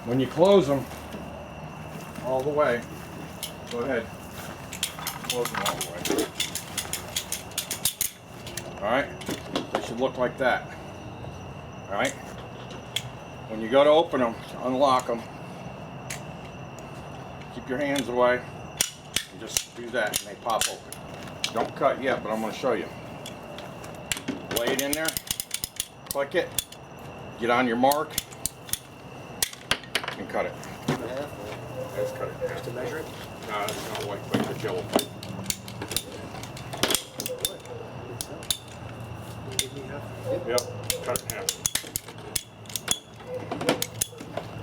When you close them all the way, go ahead, close them all the way. Alright, they should look like that. Alright, when you go to open them, unlock them, keep your hands away, and just do that and they pop open. Don't cut yet, but I'm going to show you. Lay it in there, click it, get on your mark, and cut it. Let's cut it. Just to measure it? No, that's not white pipe, it's yellow pipe. Yep, cut it in half.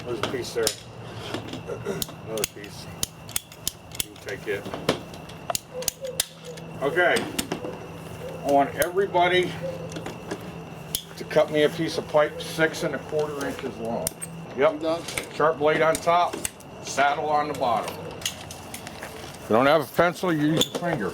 There's a piece there. Another piece. You can take it. Okay. I want everybody to cut me a piece of pipe 6 1/4 inches long. Yep. Sharp blade on top, saddle on the bottom. If you don't have a pencil, you use your finger.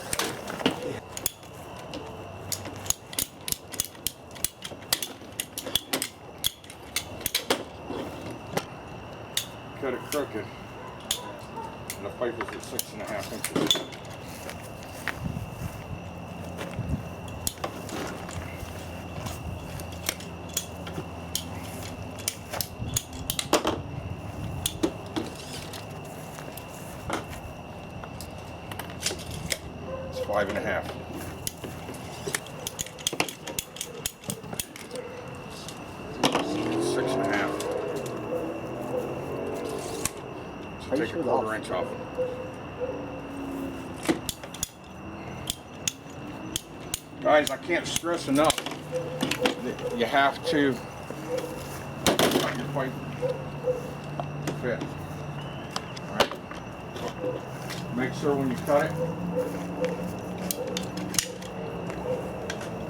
Cut it crooked, and the pipe is at 6 1/2 inches. It's 5 1/2. It's 6 1/2. Take a 1/4 inch off. Guys, I can't stress enough that you have to cut your pipe to fit. Alright. Make sure when you cut it,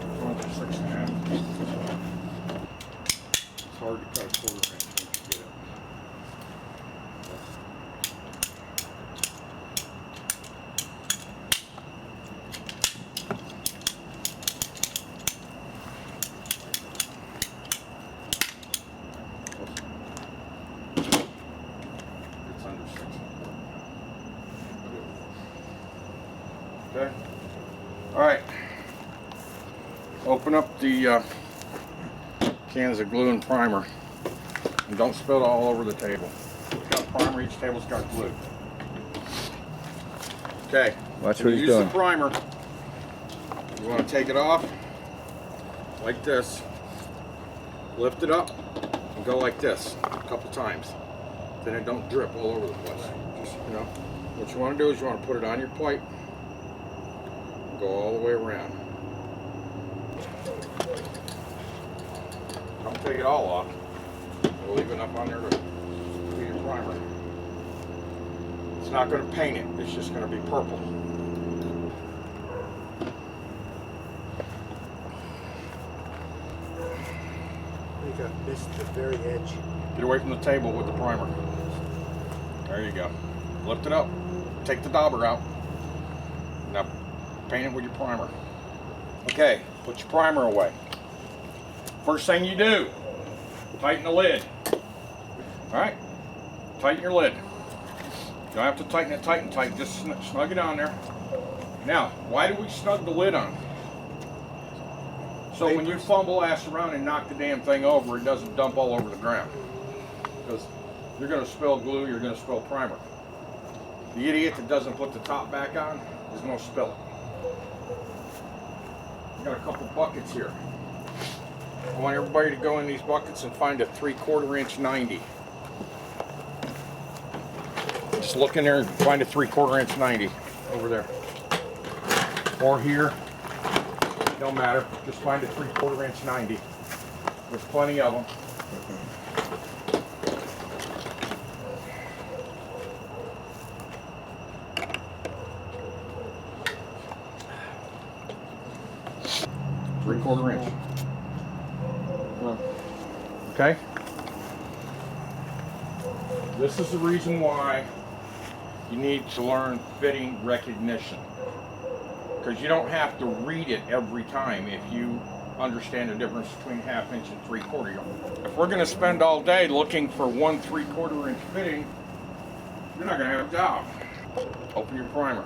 it's only 6 1/2. It's hard to cut a 1/4 inch once you get it. Okay. All right. Open up the cans of glue and primer, and don't spill it all over the table. It's got primer. Each table's got glue. Okay. Watch what he's use doing. the primer. You want to take it off like this. Lift it up and go like this a couple times. Then it don't drip all over the place. Just, you know, what you want to do is you want to put it on your pipe. Go all the way around. Don't take it all off. We'll leave enough on there to do your primer. It's not going to paint it. It's just going to be purple. I think I missed the very edge. Get away from the table with the primer. There you go. Lift it up. Take the dauber out. Now paint it with your primer. Okay, put your primer away. First thing you do, tighten the lid. Alright? Tighten your lid. You don't have to tighten it tight and tight, just snug it on there. Now, why do we snug the lid on? So when you fumble ass around and knock the damn thing over, it doesn't dump all over the ground. Because you're going to spill glue, you're going to spill primer. The idiot that doesn't put the top back on is going to spill it. I got a couple buckets here. I want everybody to go in these buckets and find a 3/4 inch 90. Just look in there and find a 3/4 inch 90 over there. Or here. Don't matter. Just find a 3/4 inch 90. There's plenty of them. Three-quarter inch. Okay? This is the reason why you need to learn fitting recognition. Because you don't have to read it every time. If you understand the difference between 1/2 inch and 3/4 inch. If we're going to spend all day looking for 1 3/4 inch fitting, you're not going to have a job. Open your primer.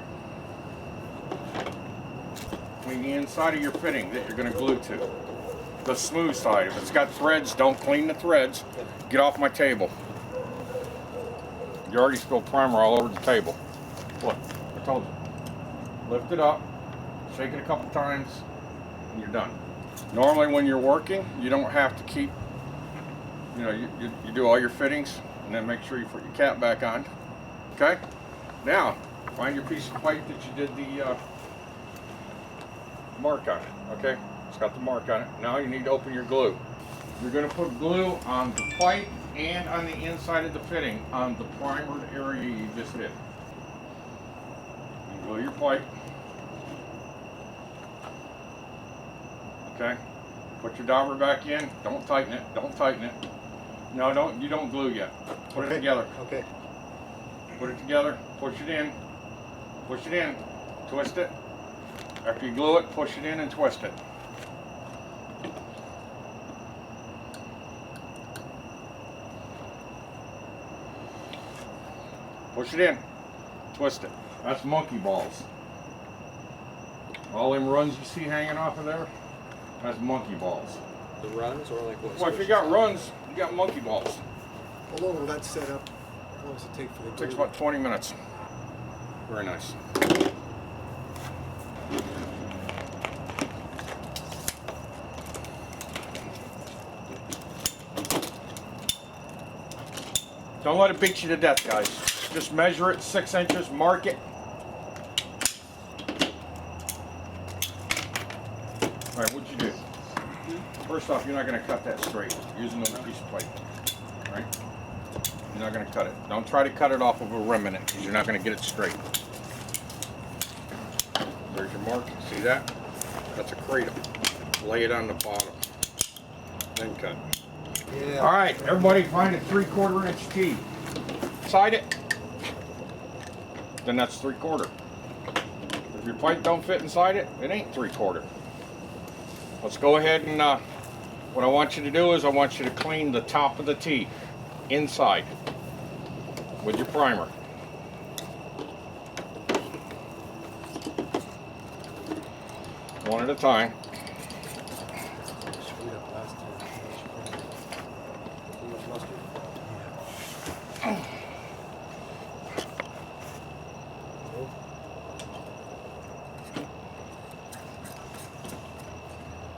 Clean the inside of your fitting that you're going to glue to. The smooth side. If it's got threads, don't clean the threads. Get off my table. You already spilled primer all over the table. Look, I told you. Lift it up, shake it a couple times, and you're done. Normally when you're working, you don't have to keep, you know, you do all your fittings, and then make sure you put your cap back on. Okay? Now, find your piece of pipe that you did the mark on it, okay? It's got the mark on it. Now you need to open your glue. You're going to put glue on the pipe and on the inside of the fitting on the primered area you just did. You glue your pipe. Okay? Put your dauber back in. Don't tighten it. Don't tighten it. No, you don't glue yet. Put it together. Okay. Put it together. Push it in. Push it in. Twist it. After you glue it, push it in and twist it. Push it in. Twist it. That's monkey balls. All them runs you see hanging off of there, that's monkey balls. The runs or like what? Well, if you got runs, you got monkey balls. How long will that set up? How long does it take for the glue? Takes about 20 minutes. Very nice. Don't let it beat you to death, guys. Just measure it 6 inches, mark it. All right, what'd you do? First off, you're not going to cut that straight using a piece of plate. All right? You're not going to cut it. Don't try to cut it off of a rim in it because you're not going to get it straight. There's your mark. See that? That's a cradle. Lay it on the bottom. Then cut. Yeah. All right, everybody find a 3/4 inch T. Side it. Then that's 3/4. If your pipe don't fit inside it, it ain't 3/4. Let's go ahead and what I want you to do is I want you to clean the top of the T inside with your primer. One at a time. Screwed up last time. Too much mustard?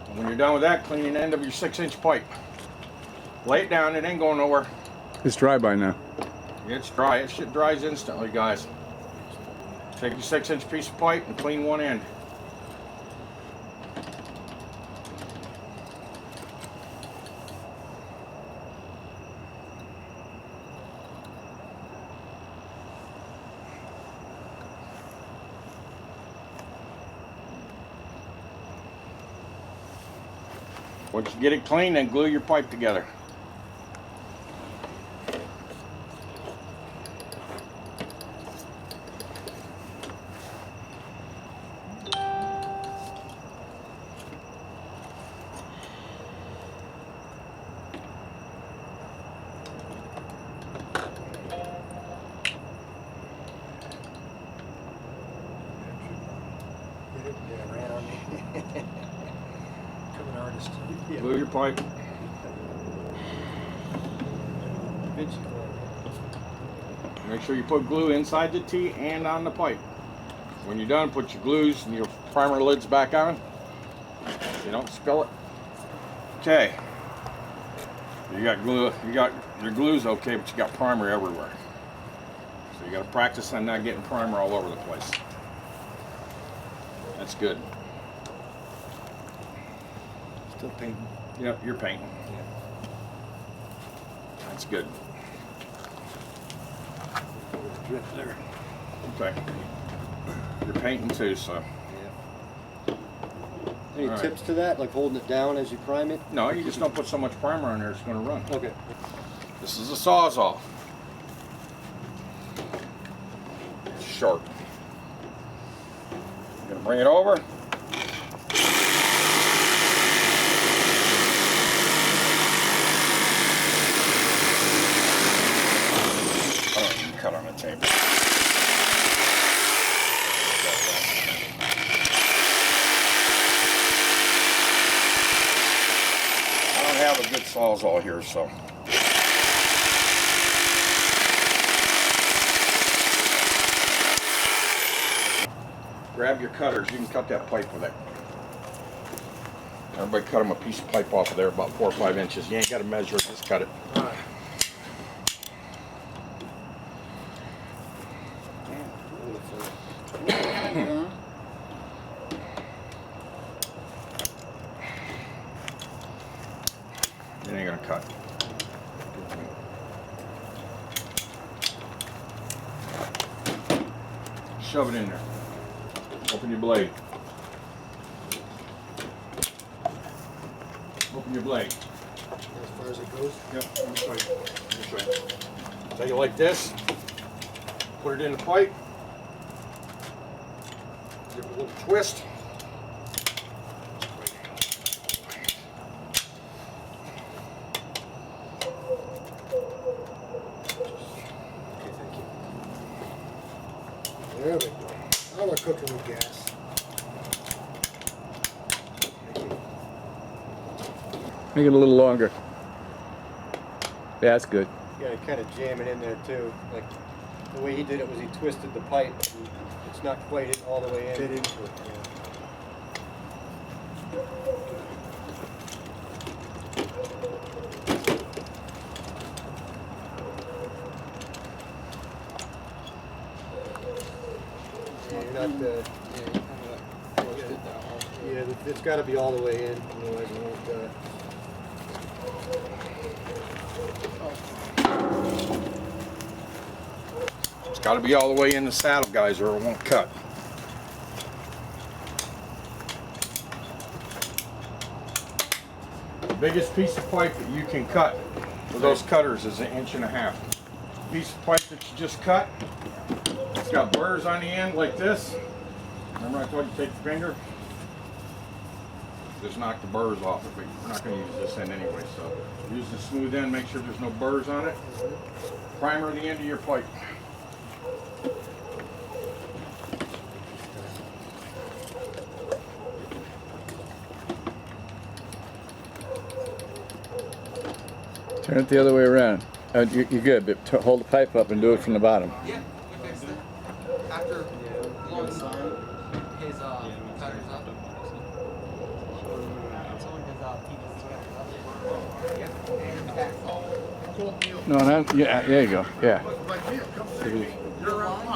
And when you're done with that, clean the end of your 6-inch pipe. Lay it down, it ain't going nowhere. It's dry by now. It's dry, it shit dries instantly, guys. Take your 6-inch piece of pipe and clean one end. Once you get it clean, then glue your pipe together. Get it? Yeah, ran on me. Become an artist. Glue your pipe. Make sure you put glue inside the T and on the pipe. When you're done, put your glues and your primer lids back on. You don't spill it. Okay. You got glue. You got your glue's okay, but you got primer everywhere. So you got to practice on not getting primer all over the place. That's good. Still painting. Yep, you're painting. Yeah. That's good. Drip there. Okay. You're painting too, so. Yeah. Any All right. tips to that, like holding it down as you prime it? No, you just don't put so much primer on there, it's going to run. Okay. This is a Sawzall. It's sharp. You're going to bring it over. have a good sawzall here, so. Grab your cutters. You can cut that pipe with it. Everybody cut them a piece of pipe off of there about 4 or 5 inches. You ain't got to measure it, just cut it. It ain't gonna cut. Shove it in there. Open your blade. Open your blade. As far as it goes? Yep, let me show you. Let me show you. Take it like this. Put it in the pipe. Give it a little twist. Okay, thank you. There we go. Now we're cooking with gas. Make it a little longer. Yeah, that's good. You gotta kind of jam it in there too. Like the way he did it was he twisted the pipe. And it's not quite all the way in. Fit into it. Yeah, you're not. Yeah, it's got to be all the way in, otherwise it won't. It's got to be all the way in the saddle, guys, or it won't cut. The biggest piece of pipe that you can cut with those cutters is 1.5 inches. Piece of pipe that you just cut, it's got burrs on the end like this. Remember I told you to take the finger? Just knock the burrs off it, but we're not going to use this end anyway, so use the smooth end, make sure there's no burrs on it. Primer the end of your pipe. Turn it the other way around. You're good, but hold the pipe up and do it from the bottom. Yeah, we fixed it. After long his cutters up. No, yeah, there you go. Yeah.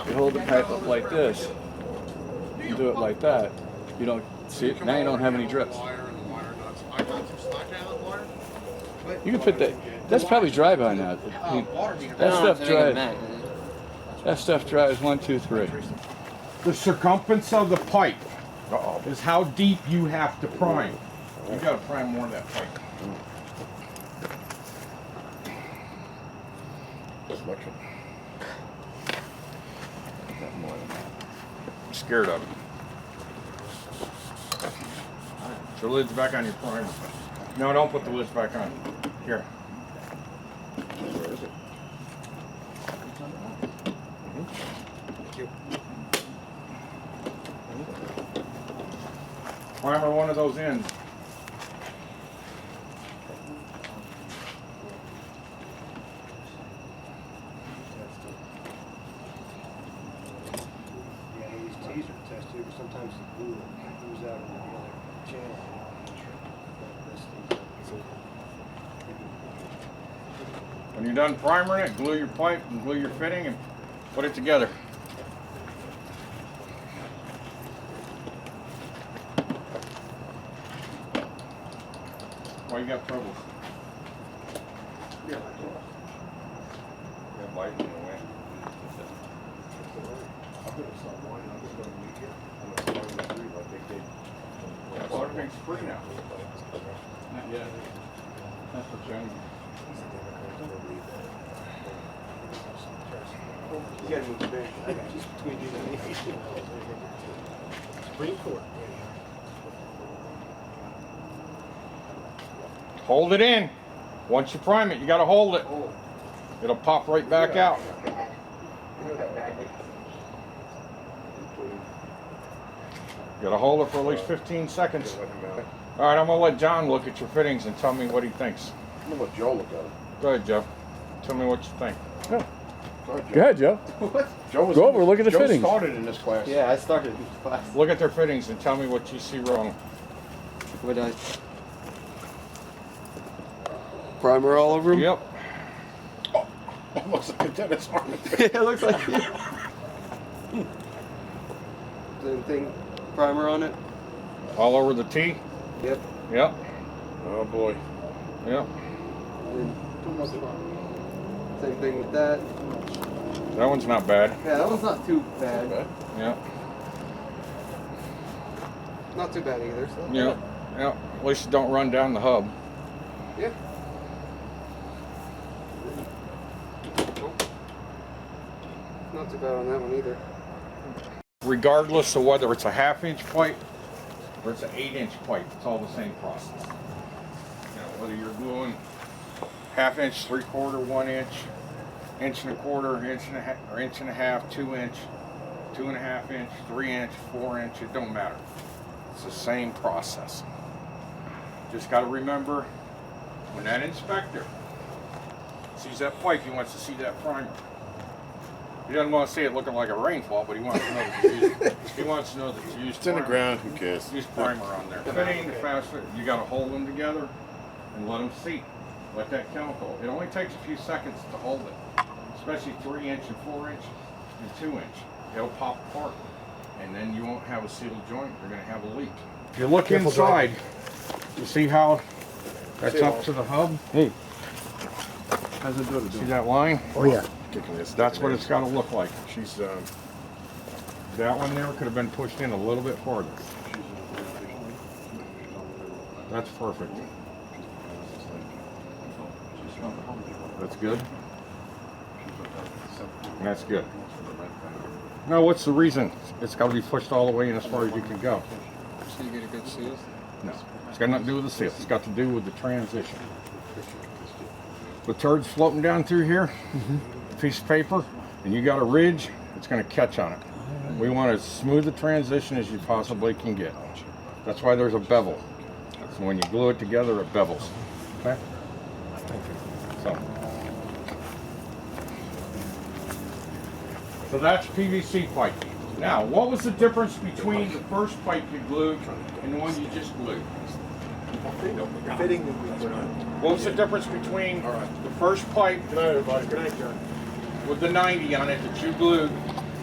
You hold the pipe up like this. You do it like that. You don't see it. Now you don't have any drips. You can put that. That's probably dry by now. I mean, that stuff dries. That stuff dries 1, 2, 3. The circumference of the pipe is how deep you have to prime. You got to prime more of that pipe. I'm scared of it. The lid's back on your primer. No, don't put the lids back on. Here. Where is it? Thank you. Primer one of those ends. Yeah, these teaser tests too, because sometimes the glue comes out in the other channel. When you're done primering it, glue your pipe and glue your fitting and put it together. Why you got troubles? Yeah, biting in the way. Well, everything's free now. Not yet. That's for January. You gotta move the bench. Just between you and me. Supreme Court. Hold it in. Once you prime it, you gotta hold it. It'll pop right back out. Gotta hold it for at least 15 seconds. All right, I'm gonna let John look at your fittings and tell me what he thinks. I'm gonna let Joe look at it. Go ahead, Joe. Tell me what you think. Go Go ahead, Joe. Joe was Go over, look at the Joe fittings. started in this class. Yeah, I started in class. Look at their fittings and tell me what you see wrong. What I Primer all over them? Yep. Almost like a Dennis arm. Yeah, it looks like same thing. Primer on it? All over the T? Yep. Yep. Oh boy. Yep. And same thing with that. That one's not bad. Yeah, that one's not too bad. Yep. Not too bad either. So. Yep. Yep. At least you don't run down the hub. Yeah. Not too bad on that one either. Regardless of whether it's a 1/2-inch pipe or it's an 8-inch pipe, it's all the same process. You know, whether you're gluing 1/2-inch, 3/4, 1-inch, 1.25 inch, 1.5 inch, 2-inch, 2.5-inch, 3-inch, 4-inch, it don't matter. It's the same process. Just got to remember, when that inspector sees that pipe, he wants to see that primer. He doesn't want to see it looking like a rainfall, but he wants to know that you used, he wants to know that you used It's in the primer. ground. Who cares? Use primer on there. Fitting the faster, you got to hold them together and let them seat. Let that chemical. It only takes a few seconds to hold it, especially 3-inch and 4-inch and 2-inch. It'll pop apart, and then you won't have a sealed joint. You're going to have a leak. If you look inside, you see how that's up to the hub. Hey. How's it doing? See that line? Oh yeah. Kicking this. That's what it's got to look like. She's That one there could have been pushed in a little bit farther. That's perfect. That's good. That's good. Now, what's the reason it's got to be pushed all the way in as far as you can go? So you get a good seal? No, it's got nothing to do with the seal. It's got to do with the transition. The turd's floating down through here, piece of paper, and you got a ridge, it's going to catch on it. We want as smooth a transition as you possibly can get. That's why there's a bevel. So when you glue it together, it bevels. Okay? So that's PVC pipe. Now, what was the difference between the first pipe you glued and the one you just glued? fitting that we put on. What was the difference between the first pipe Good night, everybody. Good night, John. with the 90 on it that you glued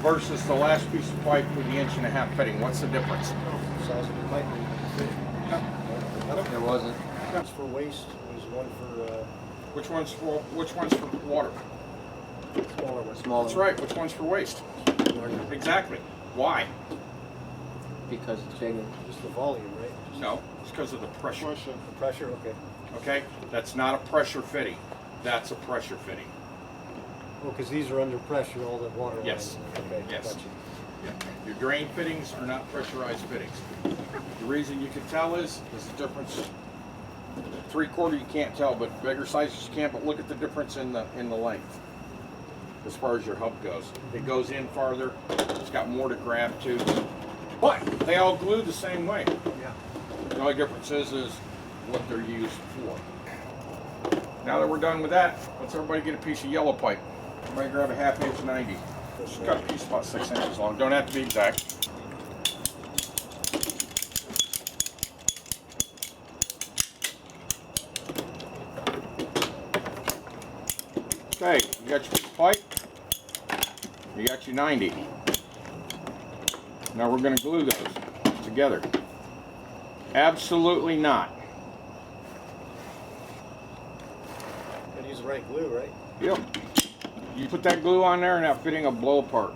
versus the last piece of pipe with the 1.5-inch fitting? What's the difference? Size of the pipe. It wasn't. One's for waste. There's one for Which one's for water? smaller one. Smaller. That's right. Which one's for waste? Exactly. Why? Because it's bigger. Just the volume, right? No, it's because of the pressure. The pressure. Okay. Okay, that's not a pressure fitting. That's a pressure fitting. Well, because these are under pressure, all the water. Yes. lines. Okay. Yes. Gotcha. Yeah. Your drain fittings are not pressurized fittings. The reason you can tell is the difference. 3/4 you can't tell, but bigger sizes you can. But look at the difference in the length as far as your hub goes. It goes in farther. It's got more to grab to. But they all glue the same way. Yeah. The only difference is what they're used for. Now that we're done with that, let's everybody get a piece of yellow pipe. Everybody grab a 1/2 inch 90. Just cut a piece about 6 inches long. Don't have to be exact. Okay, you got your piece of pipe. You got your 90. Now we're going to glue those together. Absolutely not. Gotta use the right glue, right? Yep. You put that glue on there and that fitting will blow apart.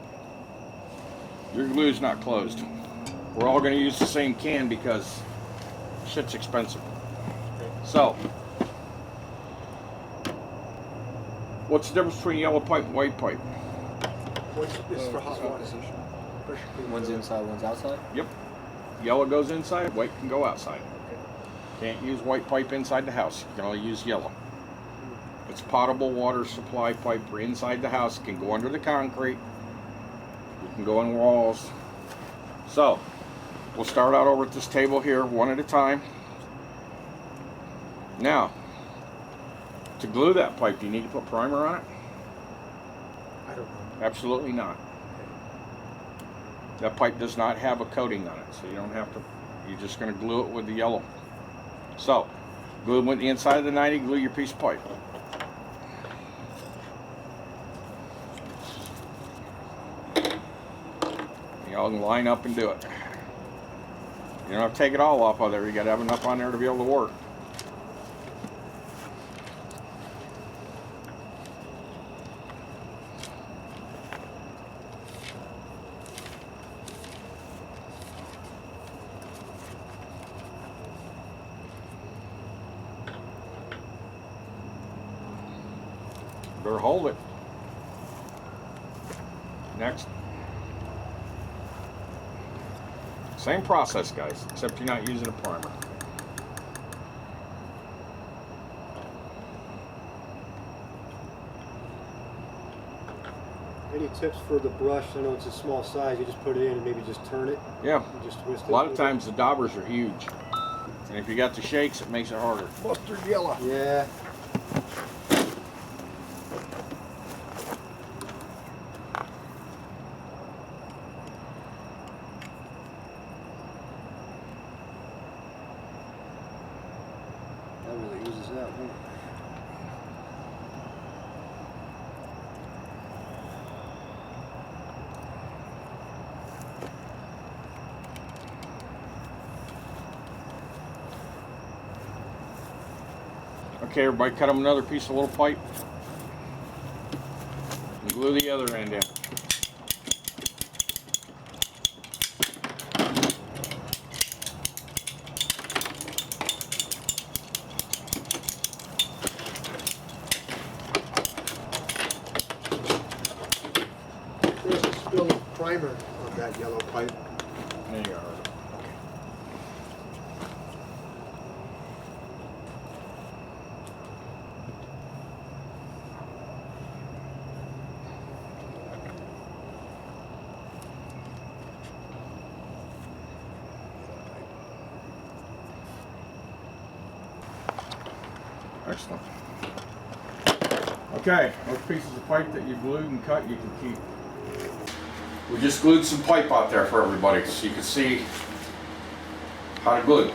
Your glue's not closed. We're all going to use the same can because shit's expensive. So, what's the difference between yellow pipe and white pipe? This is for hot water. One's inside, one's outside? Yep. Yellow goes inside, white can go outside. Can't use white pipe inside the house. You can only use yellow. It's potable water supply pipe for inside the house. It can go under the concrete. You can go in walls. So, we'll start out over at this table here, one at a time. Now, to glue that pipe, do you need to put primer on it? I don't know. Absolutely not. That pipe does not have a coating on it, so you don't have to, you're just going to glue it with the yellow. So, glue it with the inside of the 90, glue your piece of pipe. You all can line up and do it. You don't have to take it all off of there, you got to have enough on there to be able to work. Better hold it. Next. Same process, guys, except you're not using a primer. Any tips for the brush? I know it's a small size. You just put it in and maybe just turn it. Yeah. You just twist it. A lot of times the daubers are huge. And if you got the shakes, it makes it harder. Mustard yellow. Yeah. That really uses that, huh? Okay, everybody, cut them another piece of little pipe. And glue the other end in. There's a spill of primer on that yellow pipe. There you go. Excellent. Okay, those pieces of pipe that you glued and cut, you can keep. We just glued some pipe out there for everybody so you can see how to glue.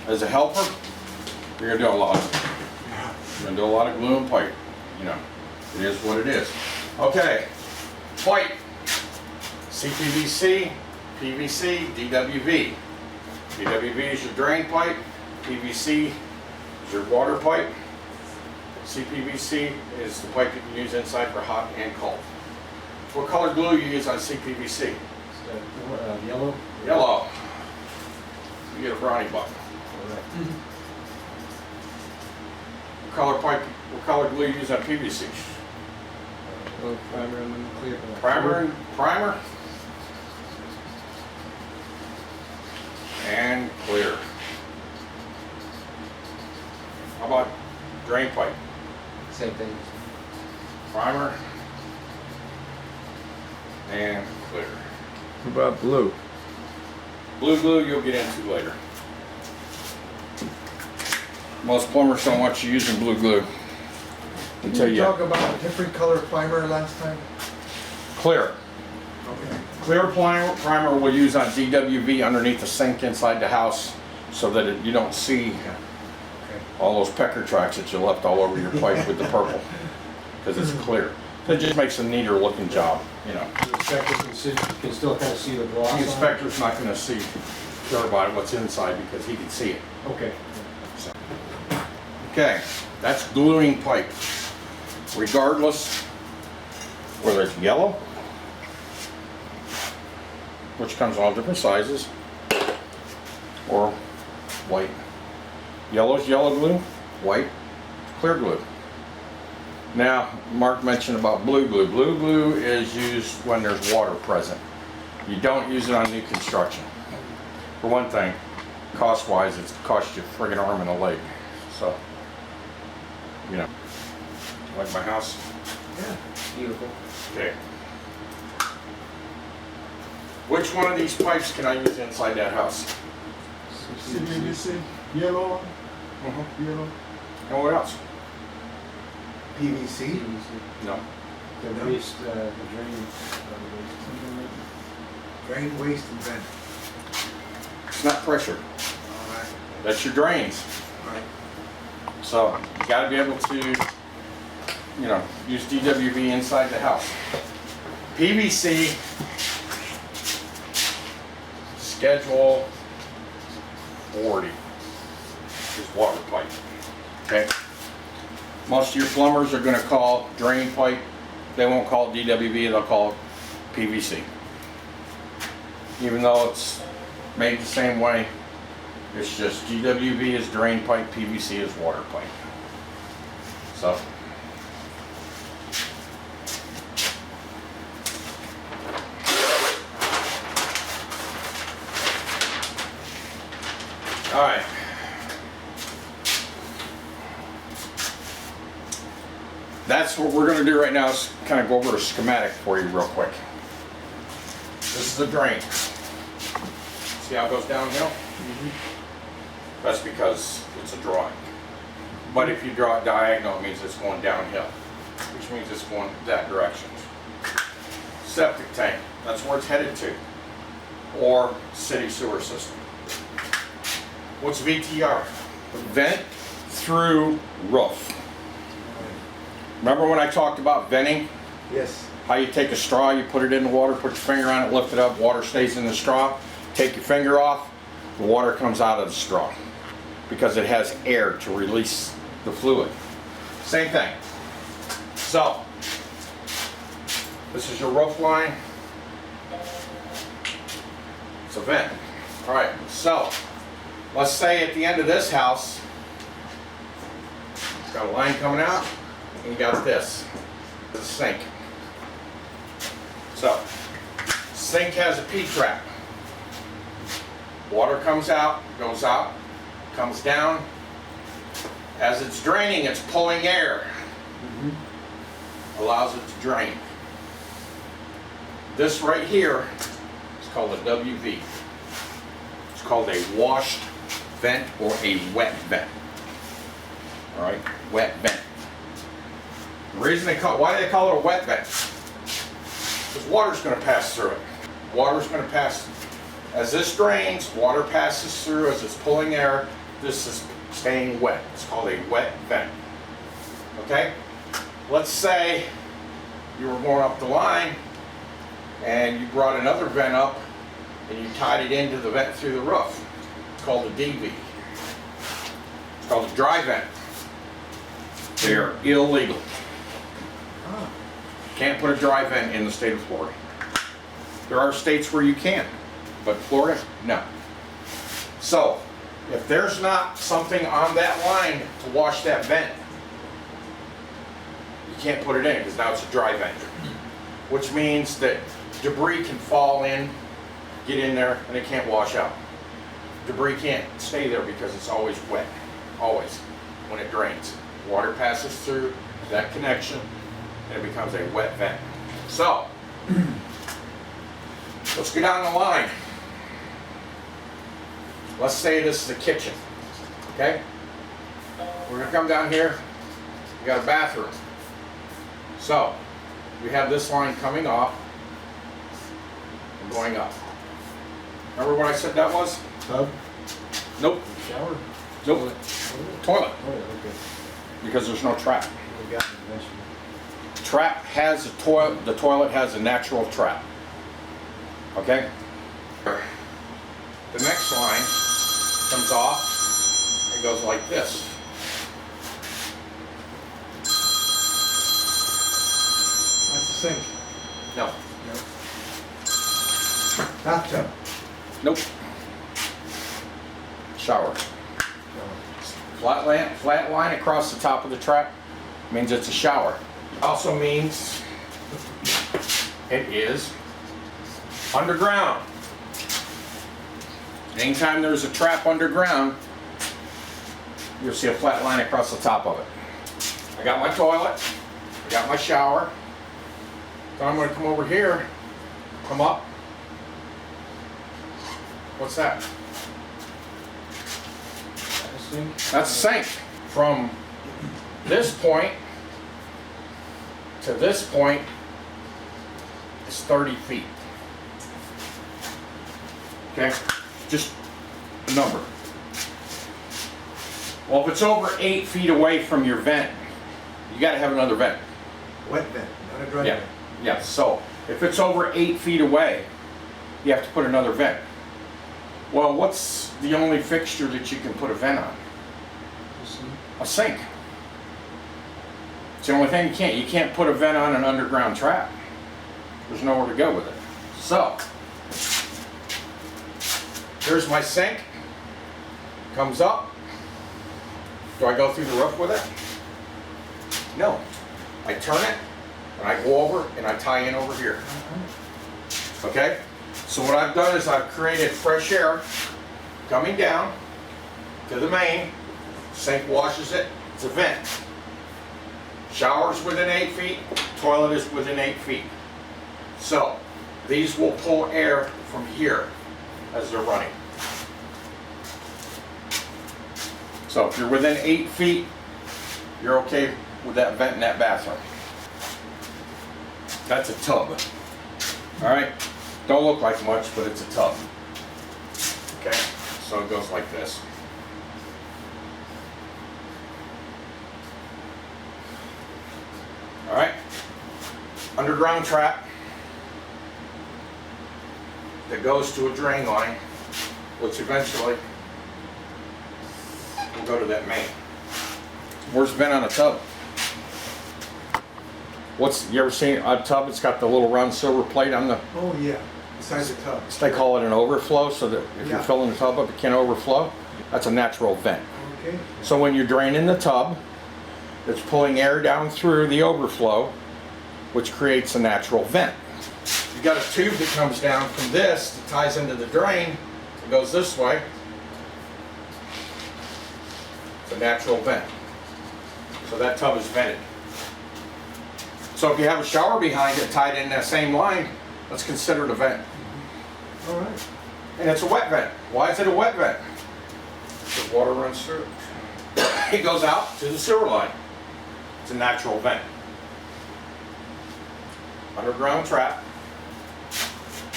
As a helper, you're gonna do a lot. You're gonna do a lot of glue and pipe. You know, it is what it is. Okay, pipe. CPVC, PVC, DWV. DWV is your drain pipe. PVC is your water pipe. CPVC is the pipe you can use inside for hot and cold. What color glue you use on CPVC? Yellow. Yellow. You get a brownie buck. What color pipe? What color glue you use on PVC? Primer and then clear. Primer and clear. How about drain pipe? Same thing. Primer and clear. What about blue? Blue glue you'll get into later. Most plumbers don't want you using blue glue until Did you you talk about a different color primer last time? clear. Okay. Clear primer we'll use on DWV underneath the sink inside the house so that you don't see all those pecker tracks that you left all over your pipe with the purple, because it's clear. So it just makes a neater looking job, you know. The inspector can still kind of see the gloss. The inspector's not going to see sure about it, what's inside, because he can see it. Okay. So. Okay, that's gluing pipe. Regardless whether it's yellow, which comes in all different sizes, or white. Yellow is yellow glue, white, clear glue. Now, Mark mentioned about blue glue. Blue glue is used when there's water present. You don't use it on new construction. For one thing, cost-wise, it's cost you a friggin' arm and a leg. So, you know, like my house. Beautiful. Okay. Which one of these pipes can I use inside that house? CPVC, yellow, yellow. And what else? PVC. No. The waste, the drain. Drain, waste, and vent. It's not pressure. Alright. That's your drains. Right. So you got to be able to, you know, use DWV inside the house. PVC, schedule 40 is water pipe. Okay. Most of your plumbers are going to call drain pipe. They won't call it DWV. They'll call it PVC. Even though it's made the same way, it's just DWV is drain pipe, PVC is water pipe. So. All right. That's what we're going to do right now is kind of go over a schematic for you real quick. This is a drain. See how it goes downhill? That's because it's a drawing. But if you draw it diagonal, it means it's going downhill, which means it's going that direction. Septic tank, that's where it's headed to. Or city sewer system. What's VTR? Vent through roof. Remember when I talked about venting? Yes. How you take a straw, you put it in the water, put your finger on it, lift it up, water stays in the straw. Take your finger off, the water comes out of the straw because it has air to release the fluid. Same thing. So, this is your roof line. It's a vent. All right, so let's say at the end of this house, it's got a line coming out, and you got this, the sink. So, sink has a P-trap. Water comes out, goes out, comes down. As it's draining, it's pulling air. Allows it to drain. This right here is called a WV. It's called a washed vent or a wet vent. All right, wet vent. The reason why they call it a wet vent? Because water's going to pass through it. Water's going to pass. As this drains, water passes through. As it's pulling air, this is staying wet. It's called a wet vent. Okay? Let's say you were going up the line and you brought another vent up and you tied it into the vent through the roof. It's called a DV. It's called a dry vent. They are illegal. Can't put a dry vent in the state of Florida. There are states where you can, but Florida, no. So, if there's not something on that line to wash that vent, you can't put it in because now it's a dry vent. Which means that debris can fall in, get in there, and it can't wash out. Debris can't stay there because it's always wet, always, when it drains. Water passes through that connection and it becomes a wet vent. So, let's go down the line. Let's say this is a kitchen, okay? We're gonna come down here, we got a bathroom. So, we have this line coming off and going up. Remember what I said that was? Tub? Nope, Shower? nope, toilet, Oh, okay. because there's no trap. We got the investment. Trap has a toilet, the toilet has a natural trap. Okay? The next line comes off and goes like this. That's a sink. No. Bathtub. Nope. Shower. Flat line across the top of the trap means it's a shower. Also means it is underground. Anytime there's a trap underground, you'll see a flat line across the top of it. I got my toilet, I got my shower. So I'm going to come over here, come up, What's that? That's sink. From this point to this point is 30 feet. Okay? Just a number. Well, if it's over 8 feet away from your vent, you gotta have another vent. Wet vent, not a dry Yeah, vent. yeah, so if it's over 8 feet away, you have to put another vent. Well, what's the only fixture that you can put a vent on? A sink. It's the only thing you can't. You can't put a vent on an underground trap. There's nowhere to go with it. So, here's my sink. Comes up. Do I go through the roof with it? No. I turn it, and I go over, and I tie in over here. Okay? So what I've done is I've created fresh air coming down to the main. Sink washes it. It's a vent. Shower's within 8 feet. Toilet is within 8 feet. So these will pull air from here as they're running. So if you're within 8 feet, you're okay with that vent in that bathroom. That's a tub. All right? Don't look like much, but it's a tub. Okay, so it goes like this. All right, underground trap that goes to a drain line, which eventually will go to that main. Where's the vent on a tub? You ever seen a tub? It's got the little round silver plate on the. Oh, yeah, beside the tub. They call it an overflow, so that if you're Yeah. filling the tub up, it can't overflow. That's a natural vent. Okay. So when you're draining the tub, it's pulling air down through the overflow, which creates a natural vent. You've got a tube that comes down from this that ties into the drain. It goes this way. It's a natural vent. So that tub is vented. So if you have a shower behind it tied in that same line, that's considered a vent. All right. And it's a wet vent. Why is it a wet vent? Because water runs through it. It goes out to the sewer line. It's a natural vent. Underground trap.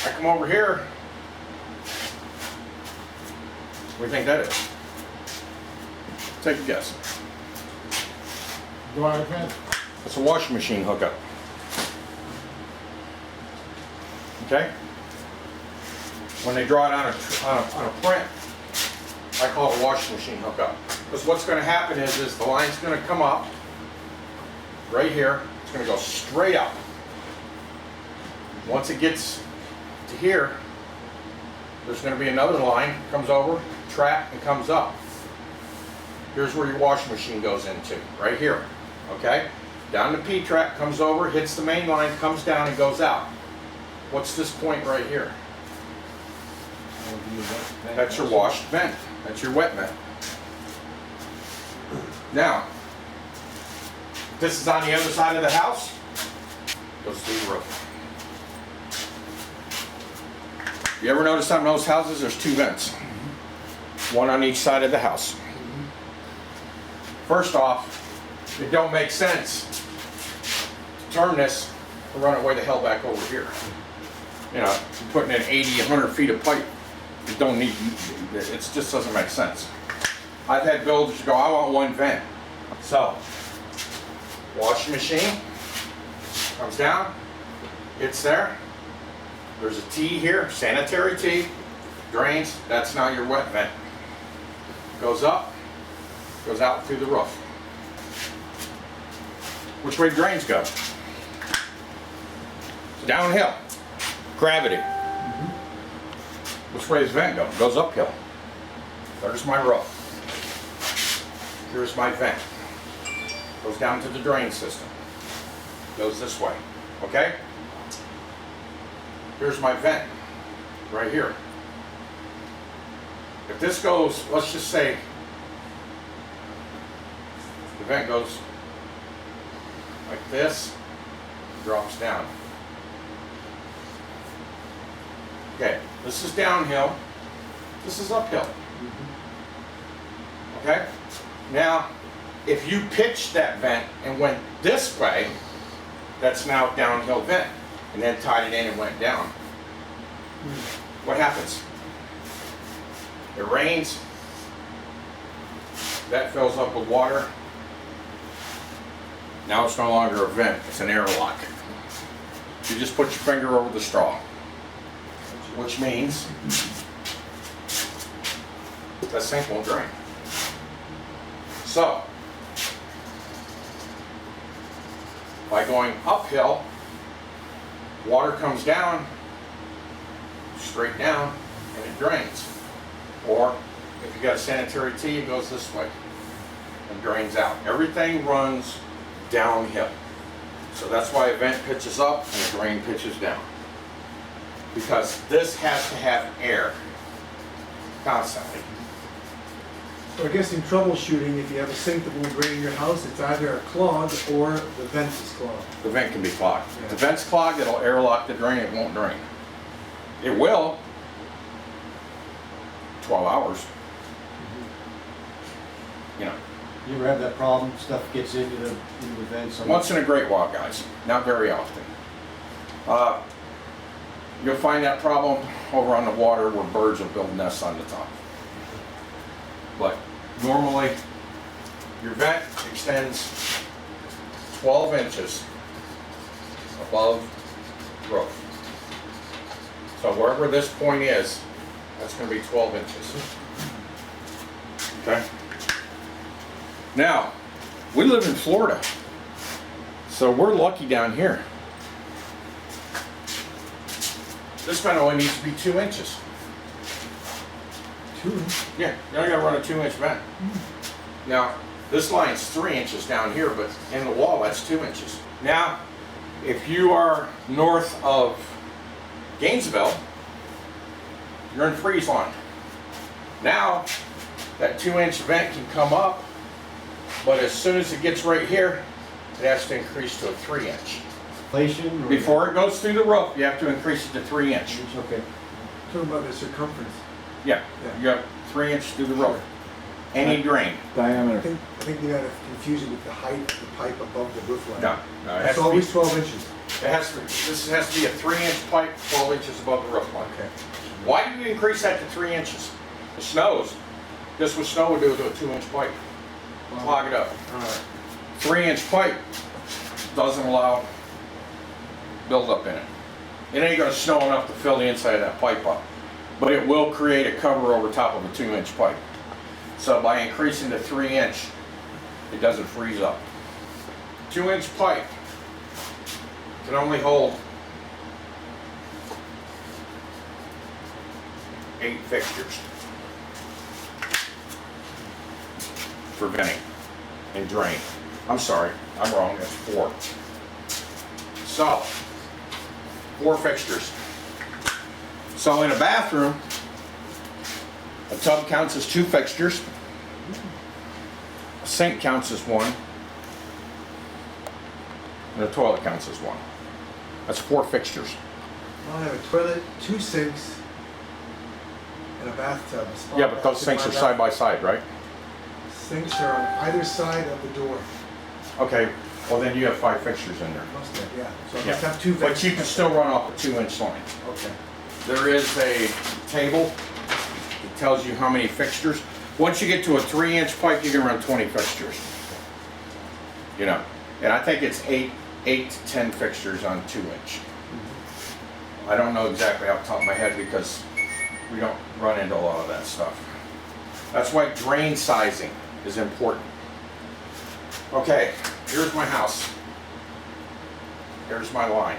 I come over here. What do you think that is? Take a guess. Dry vent. It's a washing machine hookup. Okay? When they draw it on a print, I call it a washing machine hookup. Because what's going to happen is the line's going to come up right here. It's going to go straight up. Once it gets to here, there's going to be another line, comes over, trap, and comes up. Here's where your washing machine goes into, right here. Okay? Down the P-trap, comes over, hits the main line, comes down, and goes out. What's this point right here? That's your washed vent. That's your wet vent. Now, this is on the other side of the house. Goes through the roof. You ever notice on most houses there's two vents? One on each side of the house. First off, it don't make sense to turn this and run it way the hell back over here. You know, you're putting in 80, 100 feet of pipe. You don't need, it just doesn't make sense. I've had builders go, I want one vent. So, washing machine comes down, hits there. There's a T here, sanitary T, drains, that's now your wet vent. Goes up, goes out through the roof. Which way drains go? Downhill, gravity. Which way does vent go? Goes uphill. There's my roof. Here's my vent. Goes down to the drain system. Goes this way, okay? Here's my vent, right here. If this goes, let's just say, the vent goes like this, drops down. Okay, this is downhill. This is uphill. Okay? Now, if you pitched that vent and went this way, that's now downhill vent, and then tied it in and went down. What happens? It rains, that fills up with water. Now it's no longer a vent, it's an airlock. You just put your finger over the straw, which means that sink won't drain. So, by going uphill, water comes down, straight down, and it drains. Or, if you got a sanitary tee, it goes this way and drains out. Everything runs downhill. So that's why a vent pitches up and a drain pitches down. Because this has to have air constantly. So I guess in troubleshooting, if you have a sink that won't drain in your house, it's either a clog or the vent is clogged. The vent can be clogged. Yeah. If the vent's clogged, it'll airlock the drain, it won't drain. It will. 12 hours. You know, You ever have that problem, stuff gets into the vents? once in a great while, guys, not very often. You'll find that problem over on the water where birds will build nests on the top. But normally, your vent extends 12 inches above roof. So wherever this point is, that's going to be 12 inches. Okay? Now, we live in Florida, so we're lucky down here. This vent only needs to be 2 inches. 2 Yeah, you're only gonna run a 2-inch vent. Now, this line's 3 inches down here, but in the wall, that's 2 inches. Now, if you are north of Gainesville, you're in freeze line. Now, that 2-inch vent can come up, but as soon as it gets right here, it has to increase to a 3-inch. Inflation? or- Before it goes through the roof, you have to increase it to 3-inch. Okay. Talking about the circumference. Yeah, you got 3-inch through the roof. Any drain. I Diameter. think you gotta confuse it with the height of the pipe above the roof line. No, it has It's to be, always 12 inches. this has to be a 3-inch pipe, 12 inches above the roof line. Okay. Why do you increase that to 3 inches? It snows. Guess what snow would do to a 2-inch pipe? Clog it up. All right. 3-inch pipe doesn't allow buildup in it. It ain't gonna snow enough to fill the inside of that pipe up, but it will create a cover over top of a 2-inch pipe. So by increasing to 3-inch, it doesn't freeze up. 2-inch pipe can only hold 8 fixtures for venting and drain. I'm sorry, I'm wrong, that's 4. So, 4 fixtures. So in a bathroom, a tub counts as 2 fixtures, a sink counts as 1, and a toilet counts as 1. That's 4 fixtures. I'll have a toilet, 2 sinks, and a bathtub. a small Yeah, but those bath- sinks are my side by side, right? Sinks are on either side of the door. Okay, well then you have 5 fixtures in there. Must have, yeah. So I Yeah. must have 2 But you can still run off a 2-inch line. Okay. There is a table that tells you how many fixtures. Once you get to a 3-inch pipe, you can run 20 fixtures. You know, and I think it's 8 to 10 fixtures on 2-inch. I don't know exactly off the top of my head because we don't run into a lot of that stuff. That's why drain sizing is important. Okay, here's my house. Here's my line.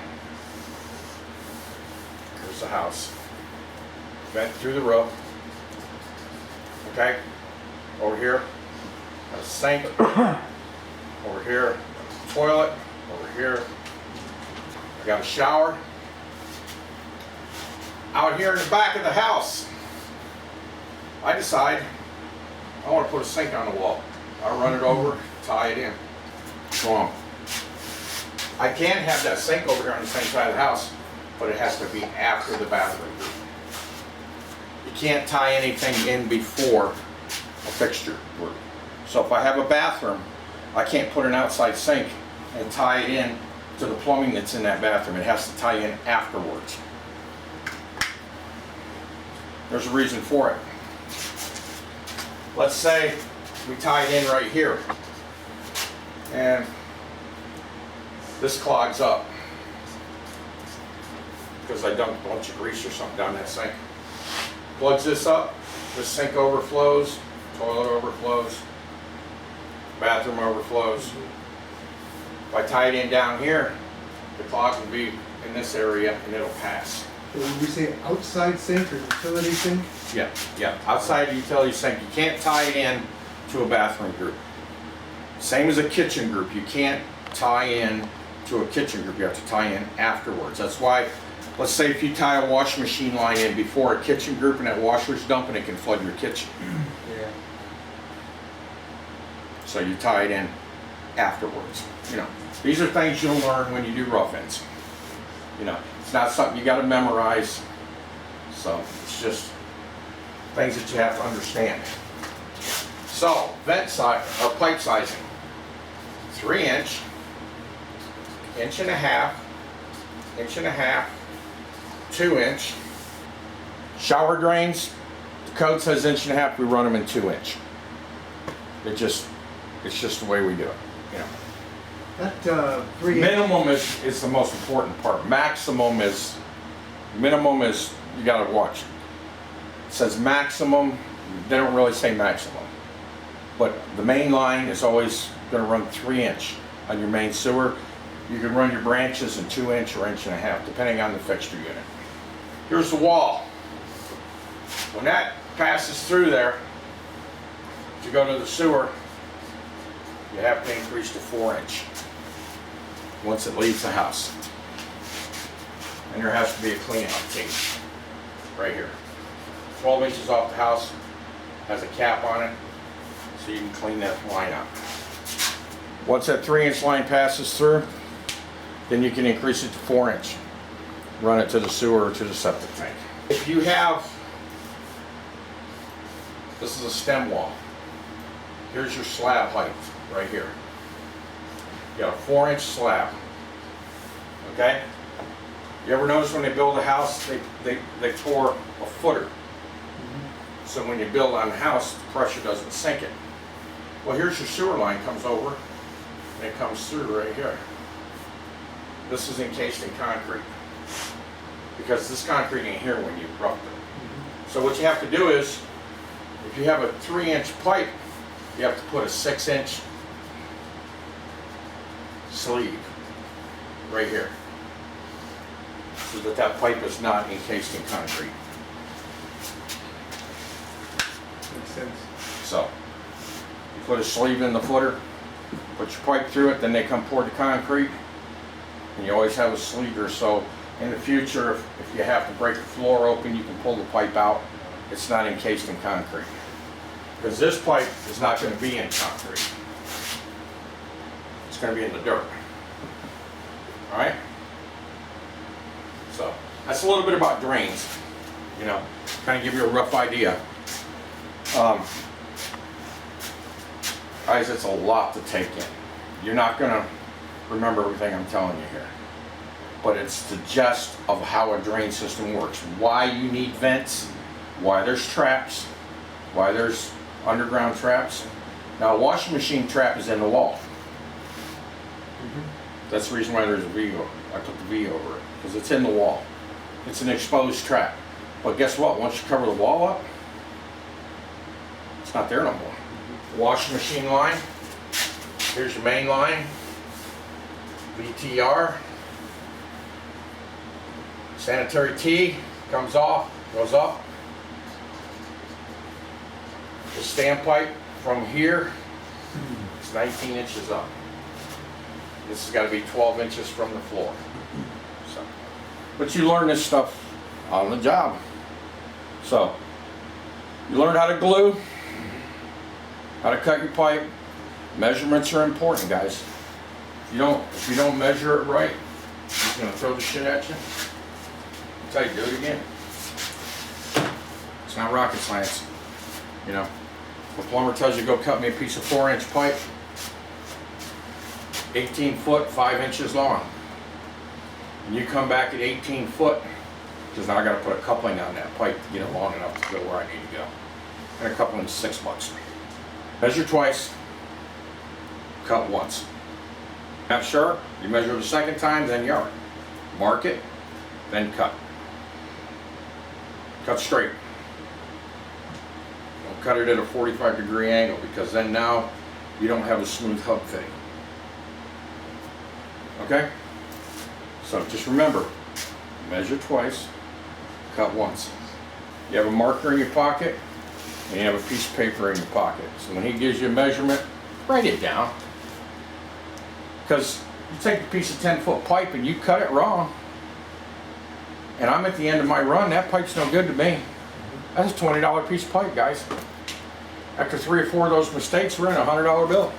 Here's the house. Vent through the roof. Okay? Over here, a sink. Over here, toilet. Over here, I got a shower. Out here in the back of the house, I decide I want to put a sink on the wall. I run it over, tie it in. Boom. I can have that sink over here on the same side of the house, but it has to be after the bathroom. You can't tie anything in before a fixture group. So if I have a bathroom, I can't put an outside sink and tie it in to the plumbing that's in that bathroom. It has to tie in afterwards. There's a reason for it. Let's say we tie it in right here, and this clogs up because I dumped a bunch of grease or something down that sink. Plugs this up, the sink overflows, toilet overflows, bathroom overflows. If I tie it in down here, the clog will be in this area and it'll pass. So when we say outside sink or utility sink, Yeah, outside utility sink, you can't tie it in to a bathroom group. Same as a kitchen group, you can't tie in to a kitchen group, you have to tie in afterwards. That's why, let's say if you tie a washing machine line in before a kitchen group and that washer's dumping, it can flood your kitchen. Yeah. So you tie it in afterwards. You know, these are things you'll learn when you do rough ends. You know, it's not something you gotta memorize. So it's just things that you have to understand. So, vent size, or pipe sizing. 3 inch, inch and a half, 2 inch. Shower drains, the code says inch and a half, we run them in 2 inch. It's just the way we do it, you know. that 3 inch, Minimum is the most important part. Minimum is, you gotta watch. It says maximum, they don't really say maximum. But the main line is always gonna run 3 inch on your main sewer. You can run your branches in 2 inch or inch and a half, depending on the fixture unit. Here's the wall. When that passes through there, to go to the sewer, you have to increase to 4 inch once it leaves the house. And there has to be a cleanout tape right here. 12 inches off the house, has a cap on it, so you can clean that line out. Once that 3 inch line passes through, then you can increase it to 4 inch. Run it to the sewer or to the septic tank. If you have, this is a stem wall. Here's your slab height, right here. You got a 4 inch slab, okay? You ever notice when they build a house, they pour a footer. So when you build on the house, the pressure doesn't sink it. Well, here's your sewer line, comes over, and it comes through right here. This is encased in concrete, because this concrete ain't here when you rough it. So what you have to do is, if you have a 3 inch pipe, you have to put a 6 inch sleeve right here, so that that pipe is not encased in concrete. makes sense. So, you put a sleeve in the footer, put your pipe through it, then they come pour the concrete, and you always have a sleeve there, so in the future, if you have to break the floor open, you can pull the pipe out. It's not encased in concrete. Because this pipe is not going to be in concrete. It's going to be in the dirt. Alright? So, that's a little bit about drains. You know, kind of give you a rough idea. Guys, it's a lot to take in. You're not going to remember everything I'm telling you here. But it's the gist of how a drain system works. Why you need vents, why there's traps, why there's underground traps. Now, a washing machine trap is in the wall. That's the reason why there's a V over it. I put the V over it, because it's in the wall. It's an exposed trap. But guess what? Once you cover the wall up, it's not there no more. Washing machine line, here's your main line, VTR. Sanitary T comes off, goes up. The standpipe from here, it's 19 inches up. This has got to be 12 inches from the floor. So, but you learn this stuff on the job. So, you learn how to glue, how to cut your pipe. Measurements are important, guys. If you don't measure it right, he's gonna throw the shit at you. That's how you do it again. It's not rocket science. You know, if a plumber tells you go cut me a piece of 4-inch pipe, 18 foot, 5 inches long, and you come back at 18 foot, because now I got to put a coupling on that pipe to get it long enough to go where I need to go. And a coupling's $6. Measure twice, cut once. Not sure? You measure the second time, then yard. Mark it, then cut. Cut straight. Don't cut it at a 45-degree angle, because then now you don't have a smooth hub fitting. Okay? So just remember, measure twice, cut once. You have a marker in your pocket, and you have a piece of paper in your pocket. So when he gives you a measurement, write it down. Because you take a piece of 10-foot pipe and you cut it wrong, and I'm at the end of my run, that pipe's no good to me. That's a $20 piece of pipe, guys. After 3 or 4 of those mistakes, we're in a $100 bill.